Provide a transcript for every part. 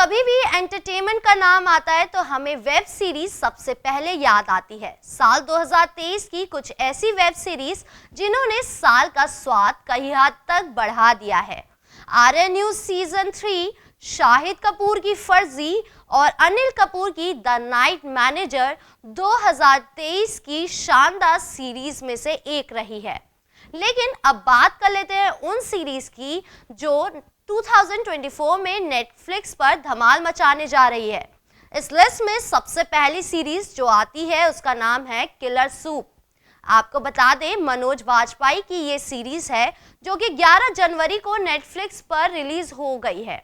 कभी भी एंटरटेनमेंट का नाम आता है तो हमें वेब सीरीज सबसे पहले याद आती है। साल 2023 की कुछ ऐसी वेब सीरीज जिन्होंने साल का स्वाद कई हद तक बढ़ा दिया है। आर्यन न्यूज सीजन 3, शाहिद कपूर की फर्जी और अनिल कपूर की द नाइट मैनेजर 2023 की शानदार सीरीज में से एक रही है। लेकिन अब बात कर लेते हैं उन सीरीज की जो 2024 में नेटफ्लिक्स पर धमाल मचाने जा रही है। इस लिस्ट में सबसे पहली सीरीज जो आती है उसका नाम है किलर सूप। आपको बता दें, मनोज वाजपेयी की ये सीरीज है जो कि 11 जनवरी को नेटफ्लिक्स पर रिलीज हो गई है।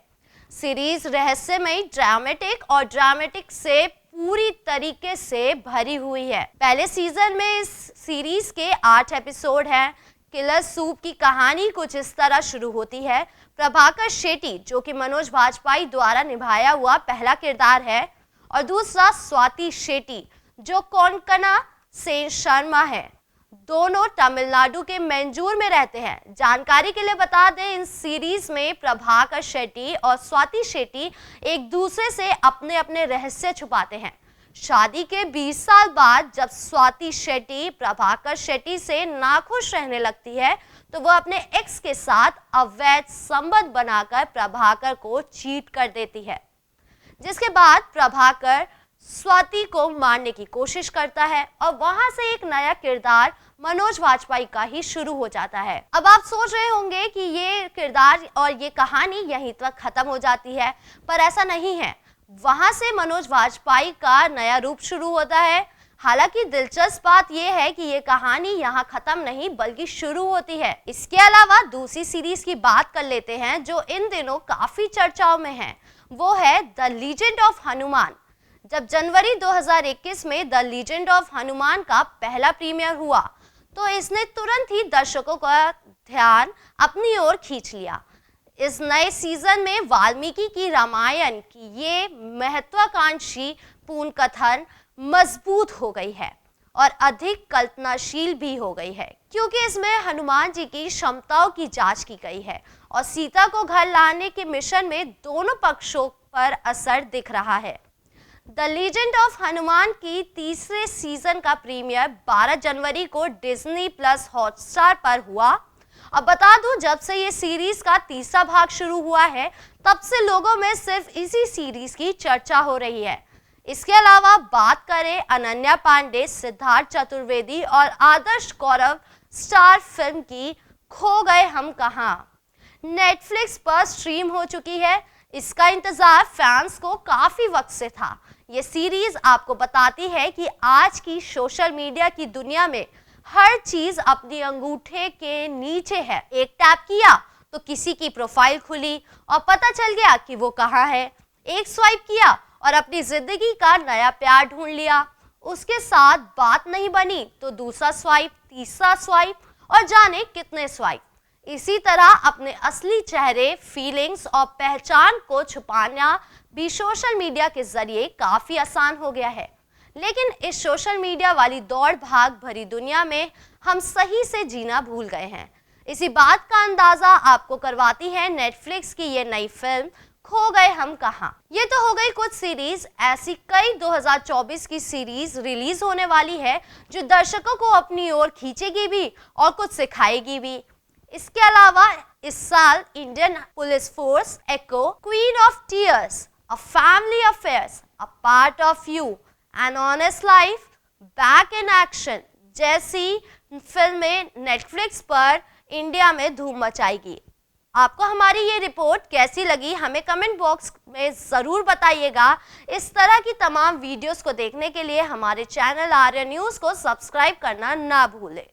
सीरीज रहस्यमय, ड्रामेटिक से पूरी तरीके से भरी हुई है। पहले सीजन में इस सीरीज के 8 एपिसोड हैं। किलर सूप की कहानी कुछ इस तरह शुरू होती है। प्रभाकर शेट्टी, जो कि मनोज वाजपेयी द्वारा निभाया हुआ पहला किरदार है, और दूसरा स्वाति शेट्टी जो कोंकणा सेन शर्मा है, दोनों तमिलनाडु के मैंजूर में रहते हैं। जानकारी के लिए बता दें, इन सीरीज में प्रभाकर शेट्टी और स्वाति शेट्टी एक दूसरे से अपने अपने रहस्य छुपाते हैं। शादी के 20 साल बाद जब स्वाति शेट्टी प्रभाकर शेट्टी से नाखुश रहने लगती है तो वह अपने एक्स के साथ अवैध संबंध बनाकर प्रभाकर को चीट कर देती है, जिसके बाद प्रभाकर स्वाति को मारने की कोशिश करता है और वहां से एक नया किरदार मनोज वाजपेयी का ही शुरू हो जाता है। अब आप सोच रहे होंगे कि ये किरदार और ये कहानी यहीं तक खत्म हो जाती है, पर ऐसा नहीं है। वहां से मनोज वाजपेयी का नया रूप शुरू होता है। हालांकि दिलचस्प बात यह है कि ये कहानी यहाँ खत्म नहीं बल्कि शुरू होती है। इसके अलावा दूसरी सीरीज की बात कर लेते हैं जो इन दिनों काफी चर्चाओं में है। वो है द लीजेंड ऑफ हनुमान। जब जनवरी 2021 में द लीजेंड ऑफ हनुमान का पहला प्रीमियर हुआ तो इसने तुरंत ही दर्शकों का ध्यान अपनी ओर खींच लिया। इस नए सीजन में वाल्मीकि की रामायण की ये महत्वाकांक्षी पूर्ण कथन मजबूत हो गई है और अधिक कल्पनाशील भी हो गई है, क्योंकि इसमें हनुमान जी की क्षमताओं की जांच की गई है और सीता को घर लाने के मिशन में दोनों पक्षों पर असर दिख रहा है। द लीजेंड ऑफ हनुमान की तीसरे सीजन का प्रीमियर 12 जनवरी को डिज्नी प्लस हॉटस्टार पर हुआ। अब बता दूं, जब से ये सीरीज का तीसरा भाग शुरू हुआ है तब से लोगों में सिर्फ इसी सीरीज की चर्चा हो रही है। इसके अलावा बात करें अनन्या पांडे, सिद्धार्थ चतुर्वेदी और आदर्श गौरव स्टार फिल्म की खो गए हम कहां नेटफ्लिक्स पर स्ट्रीम हो चुकी है। इसका इंतजार फैंस को काफी वक्त से था। ये सीरीज आपको बताती है कि आज की सोशल मीडिया की दुनिया में हर चीज अपनी अंगूठे के नीचे है। एक टैप किया तो किसी की प्रोफाइल खुली और पता चल गया कि वो कहाँ है। एक स्वाइप किया और अपनी जिंदगी का नया प्यार ढूंढ लिया। उसके साथ बात नहीं बनी तो दूसरा स्वाइप, तीसरा स्वाइप और जाने कितने स्वाइप। इसी तरह अपने असली चेहरे, फीलिंग्स और पहचान को छुपाना भी सोशल मीडिया के जरिए काफी आसान हो गया है। लेकिन इस सोशल मीडिया वाली दौड़ भाग भरी दुनिया में हम सही से जीना भूल गए हैं। इसी बात का अंदाजा आपको करवाती है नेटफ्लिक्स की ये नई फिल्म खो गए हम कहां। ये तो हो गई कुछ सीरीज। ऐसी कई 2024 की सीरीज रिलीज होने वाली है जो दर्शकों को अपनी ओर खींचेगी भी और कुछ सिखाएगी भी। इसके अलावा इस साल Indian police force, echo, queen of tears, a family affairs, a part of you, an honest life, back in action जैसी फिल्में नेटफ्लिक्स पर इंडिया में धूम मचाएगी। आपको हमारी ये रिपोर्ट कैसी लगी हमें कमेंट बॉक्स में ज़रूर बताइएगा। इस तरह की तमाम वीडियोस को देखने के लिए हमारे चैनल आर्यन न्यूज़ को सब्सक्राइब करना ना भूलें।